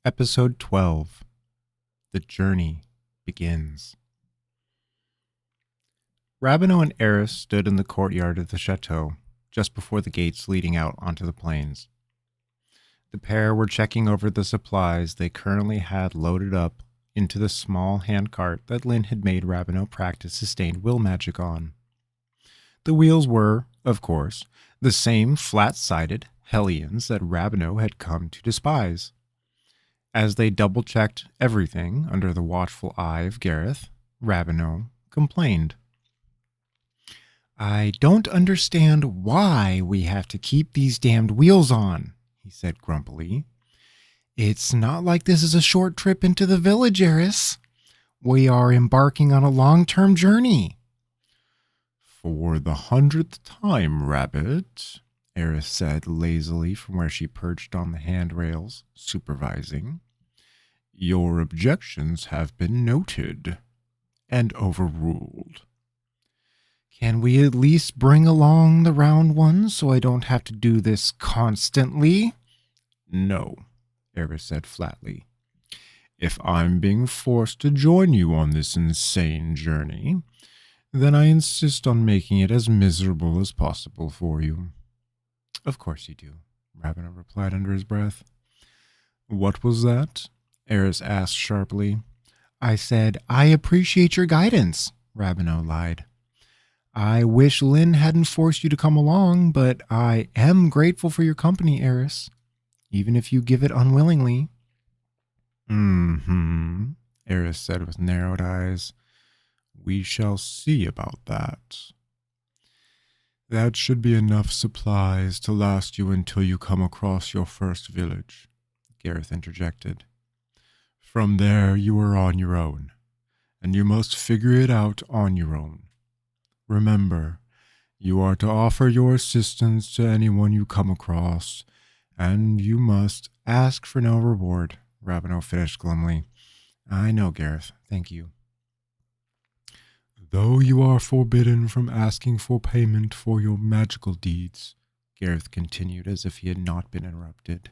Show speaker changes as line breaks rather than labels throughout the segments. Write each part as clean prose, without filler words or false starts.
Episode 12. The Journey Begins. Rabineau and Eris stood in the courtyard of the chateau, just before the gates leading out onto the plains. The pair were checking over the supplies they currently had loaded up into the small handcart that Lynn had made Rabineau practice sustained will magic on. The wheels were, of course, the same flat-sided Hellions that Rabineau had come to despise. As they double-checked everything under the watchful eye of Gareth, Rabineau complained. "I don't understand why we have to keep these damned wheels on," he said grumpily. "It's not like this is a short trip into the village, Eris. We are embarking on a long-term journey." "For the 100th time, Rabbit," Eris said lazily from where she perched on the handrails, supervising. "Your objections have been noted and overruled." "Can we at least bring along the round ones so I don't have to do this constantly?" "No," Eris said flatly. "If I'm being forced to join you on this insane journey, then I insist on making it as miserable as possible for you." "Of course you do," Rabineau replied under his breath. "What was that?" Eris asked sharply. "I said, I appreciate your guidance," Rabineau lied. "I wish Lynn hadn't forced you to come along, but I am grateful for your company, Eris, even if you give it unwillingly." "Mm-hmm," Eris said with narrowed eyes. "We shall see about that." "That should be enough supplies to last you until you come across your first village," Gareth interjected. "From there you are on your own, and you must figure it out on your own. Remember, you are to offer your assistance to anyone you come across, and you must ask for no reward," Rabineau finished glumly. "I know, Gareth. Thank you." "Though you are forbidden from asking for payment for your magical deeds," Gareth continued as if he had not been interrupted,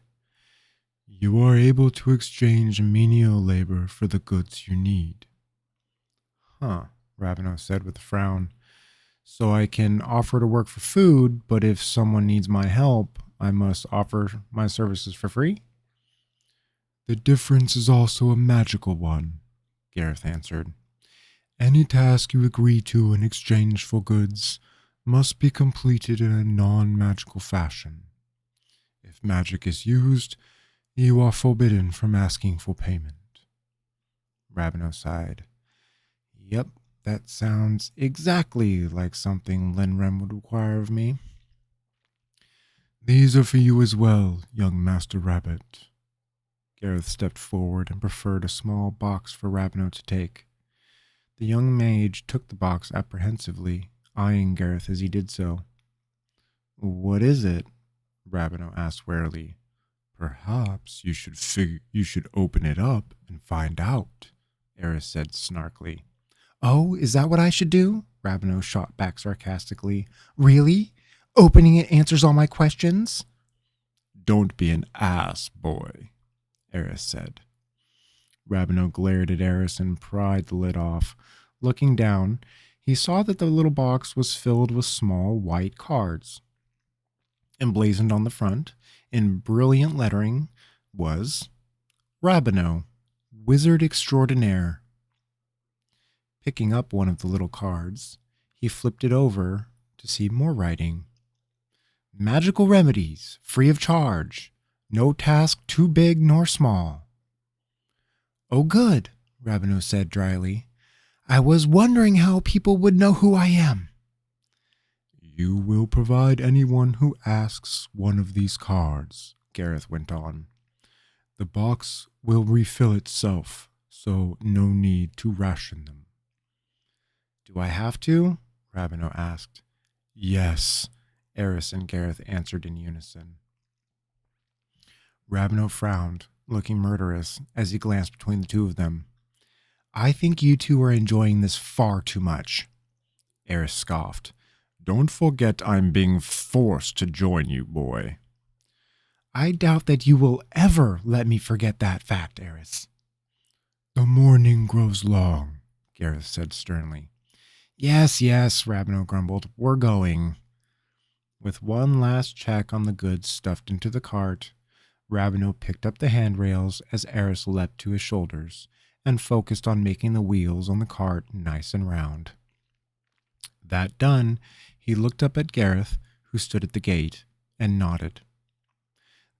"you are able to exchange menial labor for the goods you need." "Huh," Rabineau said with a frown. "So I can offer to work for food, but if someone needs my help, I must offer my services for free?" "The difference is also a magical one," Gareth answered. "Any task you agree to in exchange for goods must be completed in a non-magical fashion. If magic is used, you are forbidden from asking for payment." Rabineau sighed. "Yep, that sounds exactly like something Linrem would require of me." "These are for you as well, young Master Rabbit." Gareth stepped forward and proffered a small box for Rabineau to take. The young mage took the box apprehensively, eyeing Gareth as he did so. "What is it?" Rabineau asked warily. "Perhaps you should open it up and find out," Eris said snarkily. "Oh, is that what I should do?" Rabineau shot back sarcastically. "Really? Opening it answers all my questions?" "Don't be an ass, boy," Eris said. Rabineau glared at Eris and pried the lid off. Looking down, he saw that the little box was filled with small white cards. Emblazoned on the front, in brilliant lettering, was Rabineau, Wizard Extraordinaire. Picking up one of the little cards, he flipped it over to see more writing. "Magical remedies, free of charge. No task too big nor small." "Oh, good," Rabineau said dryly. "I was wondering how people would know who I am." "You will provide anyone who asks one of these cards," Gareth went on. "The box will refill itself, so no need to ration them." "Do I have to?" Rabineau asked. "Yes," Eris and Gareth answered in unison. Rabineau frowned, looking murderous, as he glanced between the two of them. "I think you two are enjoying this far too much." Eris scoffed. "Don't forget I'm being forced to join you, boy." I doubt that you will ever let me forget that fact, Eris. The morning grows long, Gareth said sternly. Yes, yes, Ravenel grumbled. We're going. With one last check on the goods stuffed into the cart, Ravenel picked up the handrails as Eris leapt to his shoulders and focused on making the wheels on the cart nice and round. That done, he looked up at Gareth, who stood at the gate, and nodded.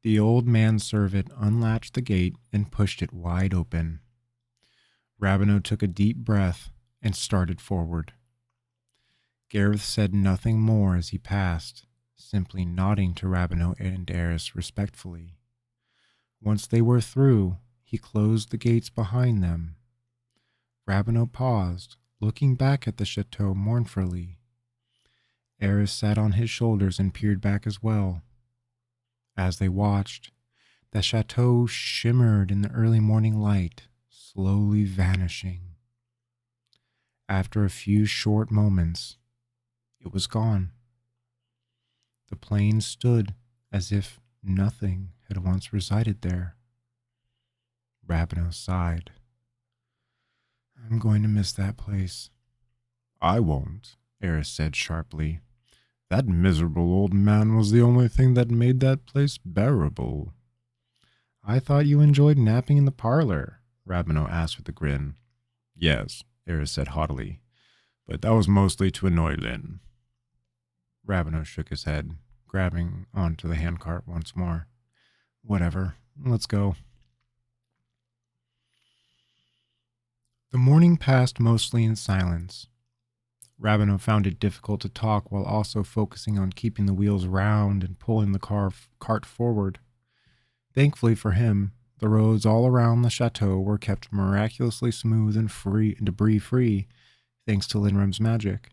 The old manservant unlatched the gate and pushed it wide open. Ravenel took a deep breath and started forward. Gareth said nothing more as he passed, simply nodding to Ravenel and Eris respectfully. Once they were through, he closed the gates behind them. Ravenel paused, looking back at the chateau mournfully. Eris sat on his shoulders and peered back as well. As they watched, the chateau shimmered in the early morning light, slowly vanishing. After a few short moments, it was gone. The plain stood as if nothing had once resided there. Ravenel sighed. I'm going to miss that place. I won't, Eris said sharply. That miserable old man was the only thing that made that place bearable. I thought you enjoyed napping in the parlor, Ravenel asked with a grin. Yes, Eris said haughtily, but that was mostly to annoy Lynn. Ravenel shook his head, grabbing onto the handcart once more. Whatever, let's go. The morning passed mostly in silence. Ravenel found it difficult to talk while also focusing on keeping the wheels round and pulling the cart forward. Thankfully for him, the roads all around the chateau were kept miraculously smooth and debris-free, thanks to Linram's magic.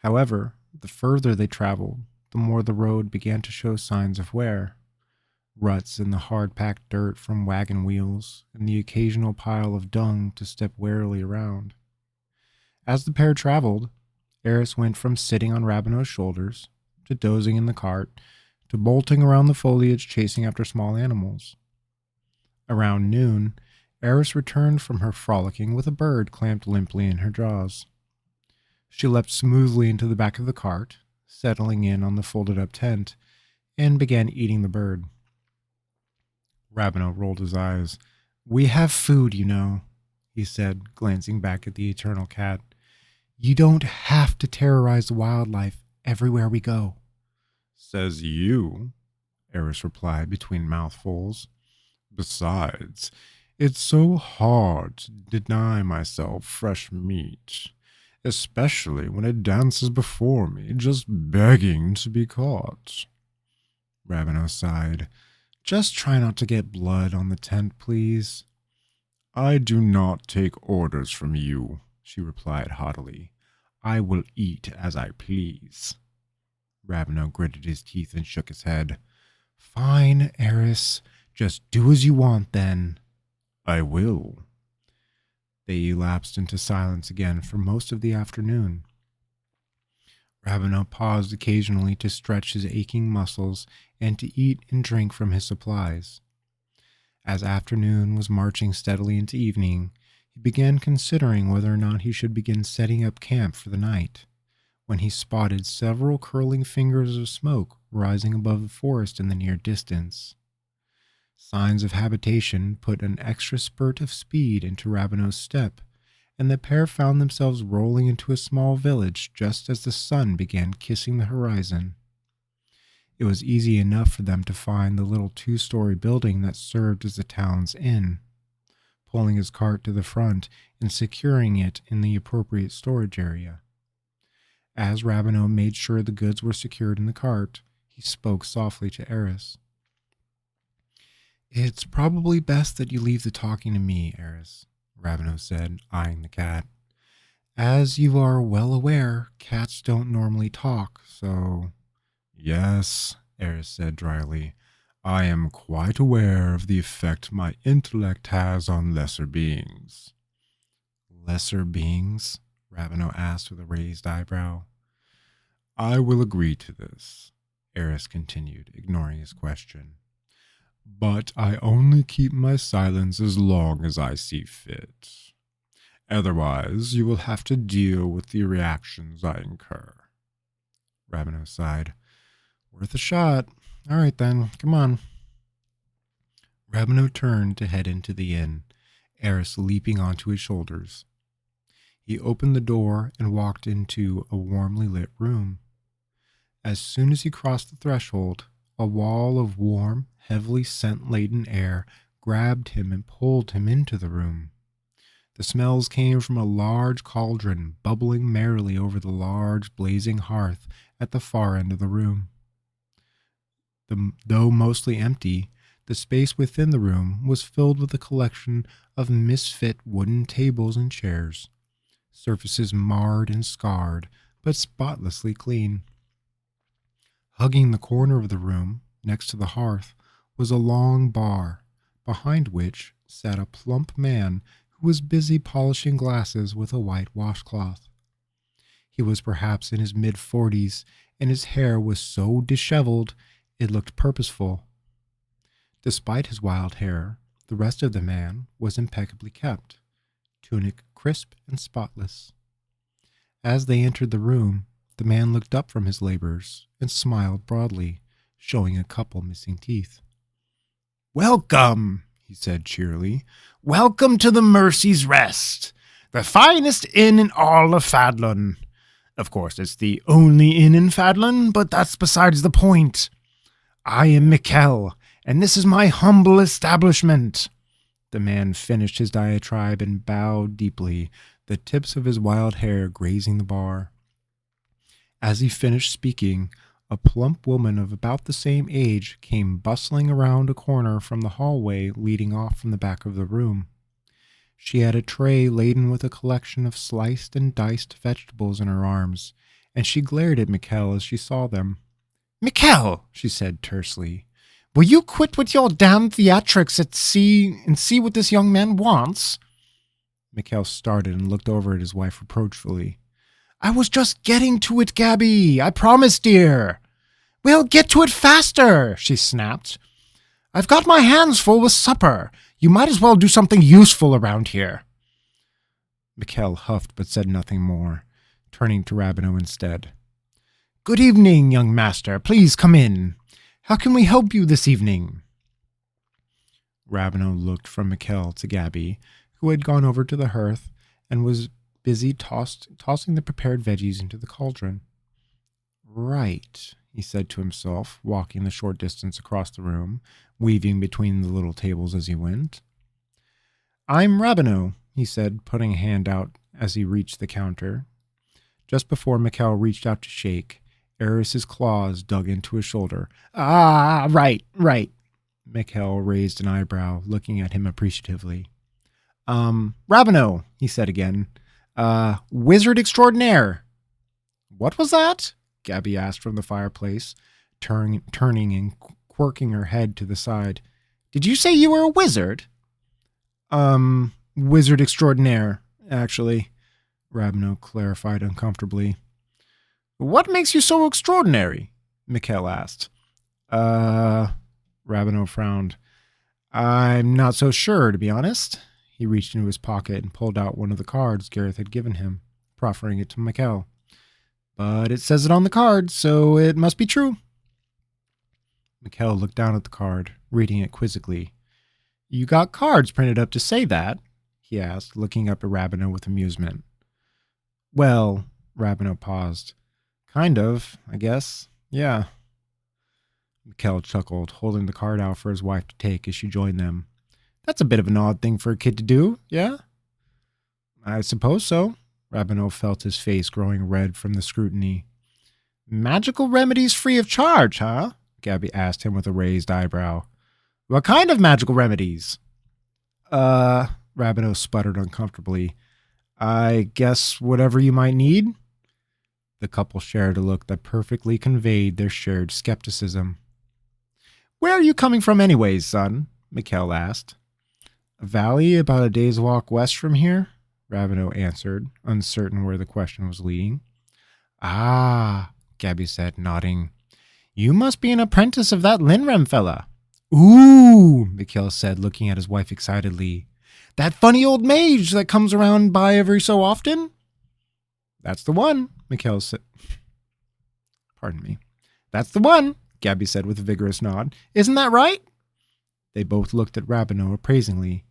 However, the further they traveled, the more the road began to show signs of wear. Ruts in the hard-packed dirt from wagon wheels, and the occasional pile of dung to step warily around. As the pair traveled, Eris went from sitting on Ravenel's shoulders, to dozing in the cart, to bolting around the foliage chasing after small animals. Around noon, Eris returned from her frolicking with a bird clamped limply in her jaws. She leapt smoothly into the back of the cart, settling in on the folded-up tent, and began eating the bird. Ravenel rolled his eyes. We have food, you know, he said, glancing back at the eternal cat. You don't have to terrorize the wildlife everywhere we go. Says you, Eris replied between mouthfuls. Besides, it's so hard to deny myself fresh meat, especially when it dances before me, just begging to be caught. Ravenel sighed. Just try not to get blood on the tent, please. I do not take orders from you, she replied haughtily. I will eat as I please. Ravenel gritted his teeth and shook his head. Fine, Eris. Just do as you want, then. I will. They elapsed into silence again for most of the afternoon. Ravenel paused occasionally to stretch his aching muscles and to eat and drink from his supplies. As afternoon was marching steadily into evening, he began considering whether or not he should begin setting up camp for the night, when he spotted several curling fingers of smoke rising above the forest in the near distance. Signs of habitation put an extra spurt of speed into Ravenel's step, and the pair found themselves rolling into a small village just as the sun began kissing the horizon. It was easy enough for them to find the little two-story building that served as the town's inn. Pulling his cart to the front and securing it in the appropriate storage area. As Ravenel made sure the goods were secured in the cart, he spoke softly to Eris. It's probably best that you leave the talking to me, Eris, Ravenel said, eyeing the cat. As you are well aware, cats don't normally talk, so... Yes, Eris said dryly. I am quite aware of the effect my intellect has on lesser beings. Lesser beings? Ravenel asked with a raised eyebrow. I will agree to this. Eris continued, ignoring his question. But I only keep my silence as long as I see fit. Otherwise, you will have to deal with the reactions I incur. Ravenel sighed. Worth a shot. All right then, come on. Ravenel turned to head into the inn, Eris leaping onto his shoulders. He opened the door and walked into a warmly lit room. As soon as he crossed the threshold, a wall of warm, heavily scent-laden air grabbed him and pulled him into the room. The smells came from a large cauldron bubbling merrily over the large, blazing hearth at the far end of the room. Though mostly empty, the space within the room was filled with a collection of misfit wooden tables and chairs, surfaces marred and scarred, but spotlessly clean. Hugging the corner of the room, next to the hearth, was a long bar, behind which sat a plump man who was busy polishing glasses with a white washcloth. He was perhaps in his mid-40s, and his hair was so disheveled it looked purposeful. Despite his wild hair, the rest of the man was impeccably kept, tunic crisp and spotless. As they entered the room, the man looked up from his labors and smiled broadly, showing a couple missing teeth. "Welcome," he said cheerily. "Welcome to the Mercy's Rest, the finest inn in all of Fadlon. Of course, it's the only inn in Fadlon, but that's besides the point. I am Mikkel, and this is my humble establishment." The man finished his diatribe and bowed deeply, the tips of his wild hair grazing the bar. As he finished speaking, a plump woman of about the same age came bustling around a corner from the hallway leading off from the back of the room. She had a tray laden with a collection of sliced and diced vegetables in her arms, and she glared at Mikkel as she saw them. "Mikkel," she said tersely, "will you quit with your damn theatrics and see what this young man wants?" Mikkel started and looked over at his wife reproachfully. "I was just getting to it, Gabby. I promise, dear." "Well, get to it faster," she snapped. "I've got my hands full with supper. You might as well do something useful around here." Mikkel huffed but said nothing more, turning to Rabineau instead. "Good evening, young master. Please come in. How can we help you this evening?" Rabineau looked from Mikkel to Gabby, who had gone over to the hearth and was busy tossing the prepared veggies into the cauldron. "Right," he said to himself, walking the short distance across the room, weaving between the little tables as he went. "I'm Rabineau," he said, putting a hand out as he reached the counter. Just before Mikkel reached out to shake, Eris's claws dug into his shoulder. "Ah, right. Mikkel raised an eyebrow, looking at him appreciatively. Rabineau," he said again. Wizard extraordinaire." "What was that?" Gabby asked from the fireplace, turning and quirking her head to the side. "Did you say you were a wizard?" Wizard extraordinaire, actually," Rabineau clarified uncomfortably. "What makes you so extraordinary?" Mikkel asked. Rabineau frowned. "I'm not so sure, to be honest." He reached into his pocket and pulled out one of the cards Gareth had given him, proffering it to Mikkel. "But it says it on the card, so it must be true." Mikkel looked down at the card, reading it quizzically. "You got cards printed up to say that?" he asked, looking up at Rabineau with amusement. "Well," Rabineau paused. "Kind of, I guess. Yeah." Mikkel chuckled, holding the card out for his wife to take as she joined them. "That's a bit of an odd thing for a kid to do, yeah?" "I suppose so." Rabineau felt his face growing red from the scrutiny. "Magical remedies free of charge, huh?" Gabby asked him with a raised eyebrow. "What kind of magical remedies?" Rabineau sputtered uncomfortably. "I guess whatever you might need." The couple shared a look that perfectly conveyed their shared skepticism. "Where are you coming from anyways, son?" Mikkel asked. "A valley about a day's walk west from here," Rabineau answered, uncertain where the question was leading. "Ah," Gabby said, nodding. You must be an apprentice of that Linrem fella. Ooh, Mikhail said, looking at his wife excitedly. That funny old mage that comes around by every so often? That's the one, Mikhail said. Pardon me. That's the one, Gabby said with a vigorous nod. Isn't that right? They both looked at Rabineau appraisingly.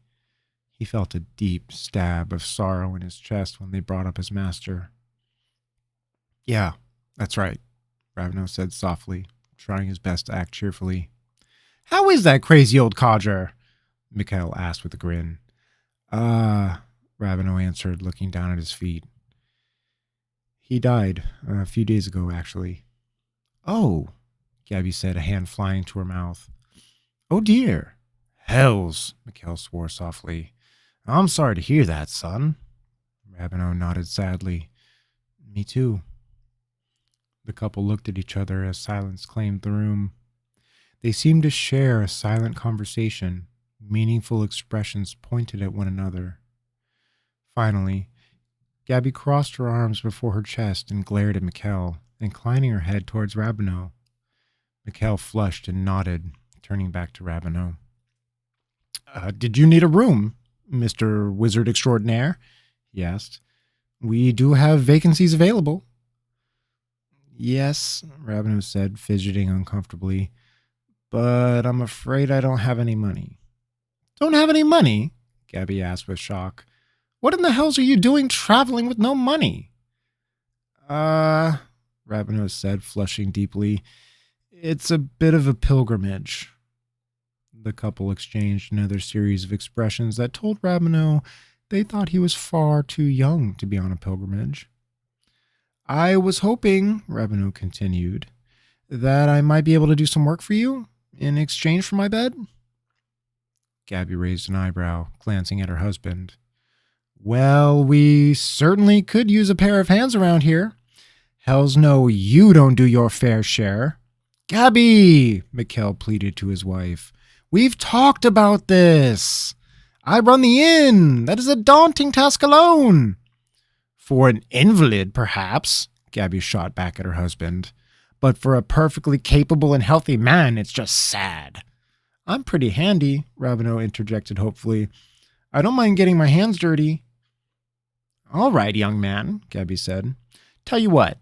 He felt a deep stab of sorrow in his chest when they brought up his master. Yeah, that's right, Rabineau said softly, trying his best to act cheerfully. How is that crazy old codger? Mikhail asked with a grin. Rabineau answered, looking down at his feet. He died a few days ago, actually. Oh, Gabby said, a hand flying to her mouth. Oh dear. Hells, Mikhail swore softly. I'm sorry to hear that, son. Rabineau nodded sadly. Me too. The couple looked at each other as silence claimed the room. They seemed to share a silent conversation. Meaningful expressions pointed at one another. Finally, Gabby crossed her arms before her chest and glared at Mikhail, inclining her head towards Rabineau. Mikhail flushed and nodded, turning back to Rabineau. Did you need a room, Mr. Wizard Extraordinaire? He asked. We do have vacancies available. Yes, Rabineau said, fidgeting uncomfortably. But I'm afraid I don't have any money. Don't have any money? Gabby asked with shock. What in the hells are you doing traveling with no money? Rabineau said, flushing deeply. It's a bit of a pilgrimage. The couple exchanged another series of expressions that told Rabineau they thought he was far too young to be on a pilgrimage. I was hoping, Rabineau continued, that I might be able to do some work for you in exchange for my bed. Gabby raised an eyebrow, glancing at her husband. Well, we certainly could use a pair of hands around here. Hells no, you don't do your fair share. Gabby, Mikhail pleaded to his wife. We've talked about this. I run the inn. That is a daunting task alone. For an invalid, perhaps, Gabby shot back at her husband. But for a perfectly capable and healthy man, it's just sad. I'm pretty handy, Rabineau interjected hopefully. I don't mind getting my hands dirty. All right, young man, Gabby said. Tell you what,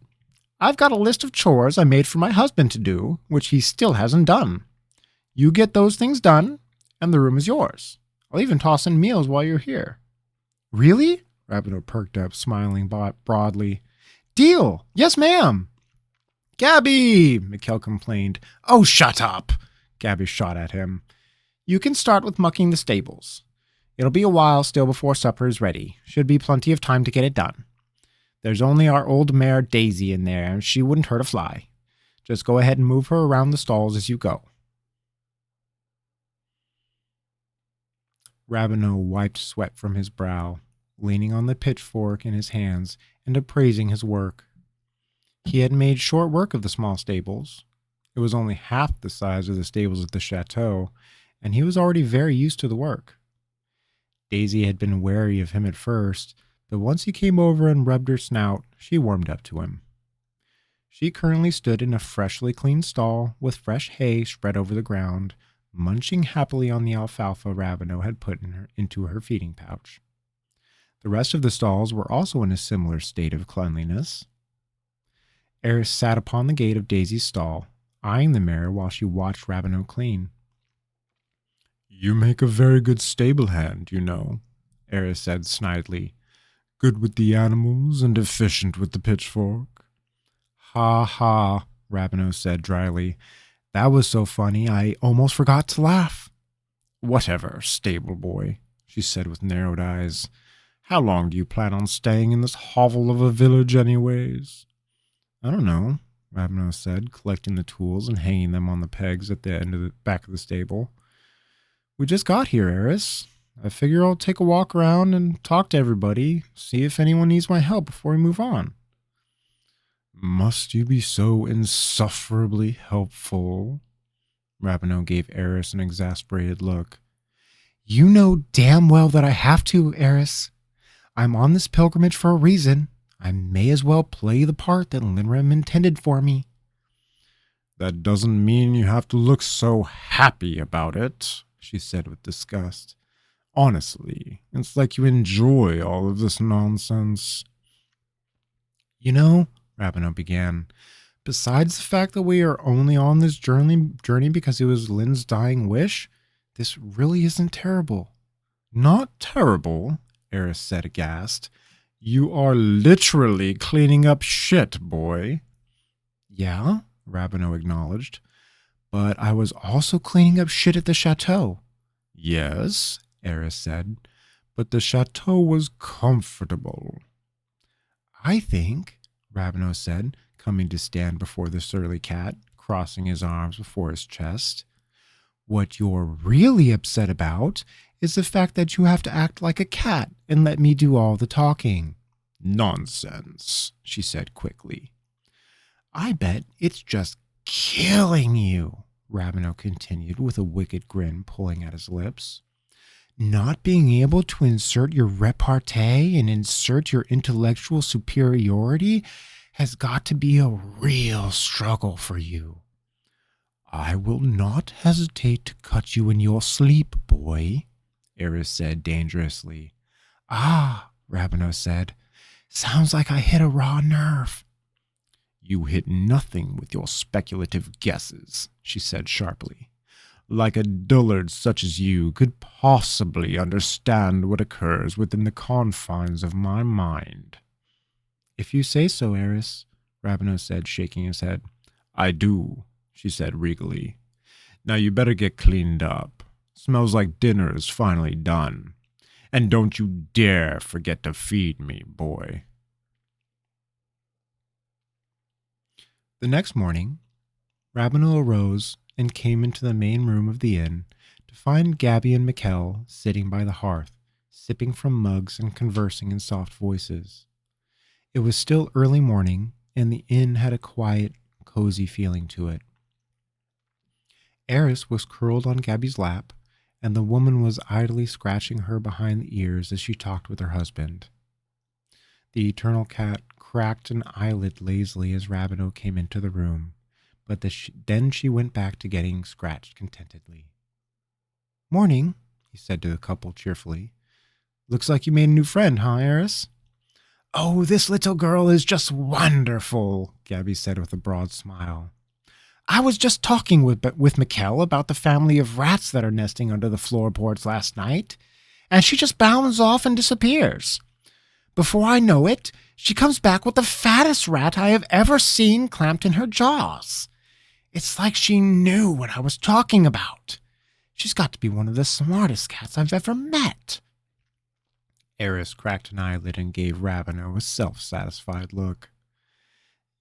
I've got a list of chores I made for my husband to do, which he still hasn't done. You get those things done, and the room is yours. I'll even toss in meals while you're here. Really? Rabineau perked up, smiling broadly. Deal! Yes, ma'am! Gabby! Mikhail complained. Oh, shut up! Gabby shot at him. You can start with mucking the stables. It'll be a while still before supper is ready. Should be plenty of time to get it done. There's only our old mare Daisy in there, and she wouldn't hurt a fly. Just go ahead and move her around the stalls as you go. Rabineau wiped sweat from his brow, leaning on the pitchfork in his hands and appraising his work. He had made short work of the small stables. It was only half the size of the stables at the chateau, and he was already very used to the work. Daisy had been wary of him at first, but once he came over and rubbed her snout, she warmed up to him. She currently stood in a freshly cleaned stall with fresh hay spread over the ground, munching happily on the alfalfa Rabineau had put into her feeding pouch. The rest of the stalls were also in a similar state of cleanliness. Eris sat upon the gate of Daisy's stall, eyeing the mare while she watched Rabineau clean. You make a very good stable hand, you know, Eris said snidely. Good with the animals and efficient with the pitchfork. Ha ha, Rabineau said dryly. That was so funny I almost forgot to laugh. Whatever, stable boy, she said with narrowed eyes. How long do you plan on staying in this hovel of a village anyways? I don't know, Rabineau said, collecting the tools and hanging them on the pegs at the end of the back of the stable. We just got here, Eris. I figure I'll take a walk around and talk to everybody, see if anyone needs my help before we move on. Must you be so insufferably helpful? Rabineau gave Eris an exasperated look. You know damn well that I have to, Eris. I'm on this pilgrimage for a reason. I may as well play the part that Linrem intended for me. That doesn't mean you have to look so happy about it, she said with disgust. Honestly, it's like you enjoy all of this nonsense. You know, Rapineau began, besides the fact that we are only on this journey because it was Lynn's dying wish, this really isn't terrible. Not terrible, Eris said aghast. You are literally cleaning up shit, boy. Yeah, Rabineau acknowledged, but I was also cleaning up shit at the chateau. Yes, Eris said, but the chateau was comfortable. I think, Rabineau said, coming to stand before the surly cat, crossing his arms before his chest. What you're really upset about is the fact that you have to act like a cat and let me do all the talking. Nonsense, she said quickly. I bet it's just killing you, Rabineau continued with a wicked grin pulling at his lips. Not being able to insert your repartee and insert your intellectual superiority has got to be a real struggle for you. I will not hesitate to cut you in your sleep, boy, Eris said dangerously. Ah, Rabineau said. Sounds like I hit a raw nerve. You hit nothing with your speculative guesses, she said sharply. Like a dullard such as you could possibly understand what occurs within the confines of my mind. If you say so, Eris, Rabineau said, shaking his head. I do, she said regally. Now you better get cleaned up. Smells like dinner is finally done. And don't you dare forget to feed me, boy. The next morning, Rabineau arose and came into the main room of the inn to find Gabby and Mikkel sitting by the hearth, sipping from mugs and conversing in soft voices. It was still early morning, and the inn had a quiet, cozy feeling to it. Eris was curled on Gabby's lap, and the woman was idly scratching her behind the ears as she talked with her husband. The eternal cat cracked an eyelid lazily as Rabineau came into the room, but then she went back to getting scratched contentedly. Morning, he said to the couple cheerfully. Looks like you made a new friend, huh, Eris? Oh, this little girl is just wonderful, Gabby said with a broad smile. I was just talking with Mikkel about the family of rats that are nesting under the floorboards last night, and she just bounds off and disappears. Before I know it, she comes back with the fattest rat I have ever seen clamped in her jaws. It's like she knew what I was talking about. She's got to be one of the smartest cats I've ever met. Eris cracked an eyelid and gave Rabineau a self-satisfied look.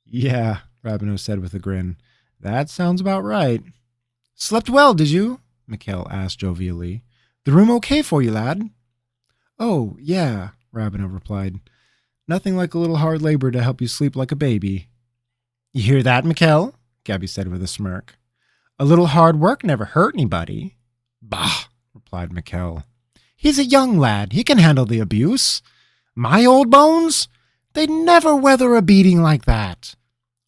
Yeah, Rabineau said with a grin. That sounds about right. Slept well, did you? Mikkel asked jovially. The room okay for you, lad? Oh, yeah, Rabineau replied. Nothing like a little hard labor to help you sleep like a baby. You hear that, Mikkel? Gabby said with a smirk. A little hard work never hurt anybody. Bah, replied Mikkel. He's a young lad. He can handle the abuse. My old bones? They'd never weather a beating like that.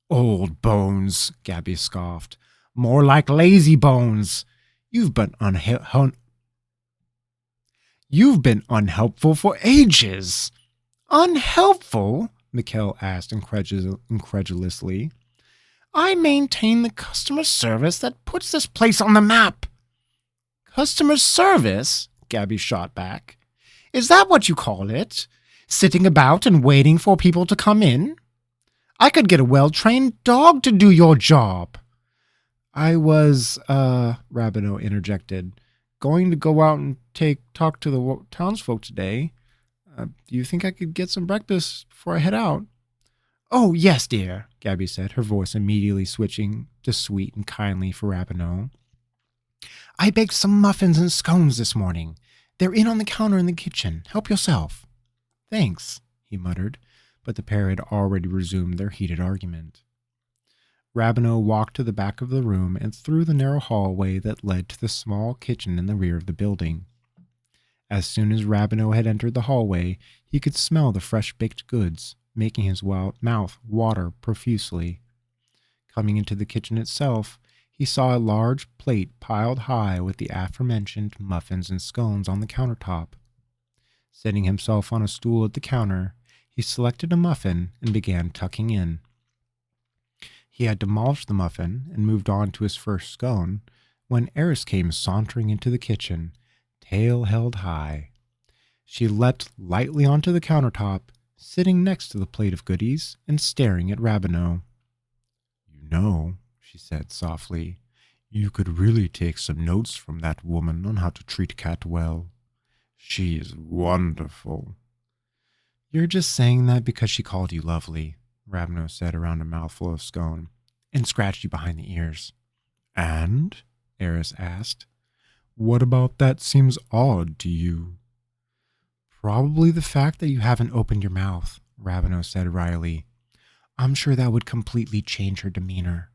Old bones, Gabby scoffed. More like lazy bones. You've been unhelpful for ages. Unhelpful? Mikkel asked incredulously. I maintain the customer service that puts this place on the map. Customer service? Gabby shot back. Is that what you call it? Sitting about and waiting for people to come in? I could get a well-trained dog to do your job. I was, Rabineau interjected, going to go out and talk to the townsfolk today. Do you think I could get some breakfast before I head out? Oh, yes, dear, Gabby said, her voice immediately switching to sweet and kindly for Rabineau. I baked some muffins and scones this morning. They're in on the counter in the kitchen. Help yourself. Thanks, he muttered, but the pair had already resumed their heated argument. Rabineau walked to the back of the room and through the narrow hallway that led to the small kitchen in the rear of the building. As soon as Rabineau had entered the hallway, he could smell the fresh baked goods, making his mouth water profusely. Coming into the kitchen itself, he saw a large plate piled high with the aforementioned muffins and scones on the countertop. Setting himself on a stool at the counter, he selected a muffin and began tucking in. He had demolished the muffin and moved on to his first scone when Eris came sauntering into the kitchen, tail held high. She leapt lightly onto the countertop, sitting next to the plate of goodies and staring at Rabineau. "You know," she said softly, "you could really take some notes from that woman on how to treat a cat well. She is wonderful." "You're just saying that because she called you lovely," Rabineau said around a mouthful of scone, "and scratched you behind the ears." "And?" Eris asked. "What about that seems odd to you?" "Probably the fact that you haven't opened your mouth," Rabineau said wryly. "I'm sure that would completely change her demeanor."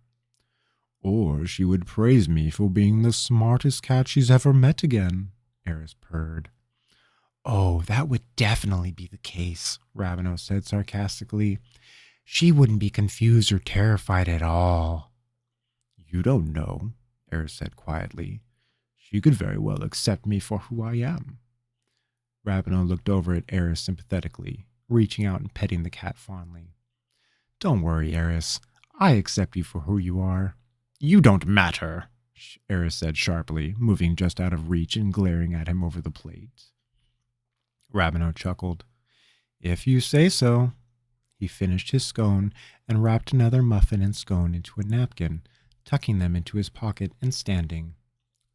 "Or she would praise me for being the smartest cat she's ever met again," Eris purred. "Oh, that would definitely be the case," Rabineau said sarcastically. "She wouldn't be confused or terrified at all." "You don't know," Eris said quietly. "She could very well accept me for who I am." Rabineau looked over at Eris sympathetically, reaching out and petting the cat fondly. "Don't worry, Eris. I accept you for who you are." "You don't matter," Eris said sharply, moving just out of reach and glaring at him over the plate. Rabineau chuckled. "If you say so." He finished his scone and wrapped another muffin and scone into a napkin, tucking them into his pocket and standing.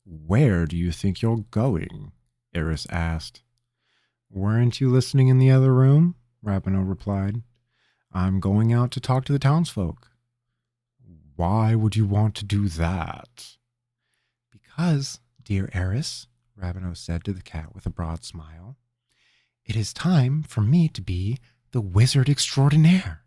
"Where do you think you're going?" Eris asked. "Weren't you listening in the other room?" Rabineau replied. "I'm going out to talk to the townsfolk." "Why would you want to do that?" "Because, dear Eris," Rabineau said to the cat with a broad smile, "it is time for me to be the wizard extraordinaire."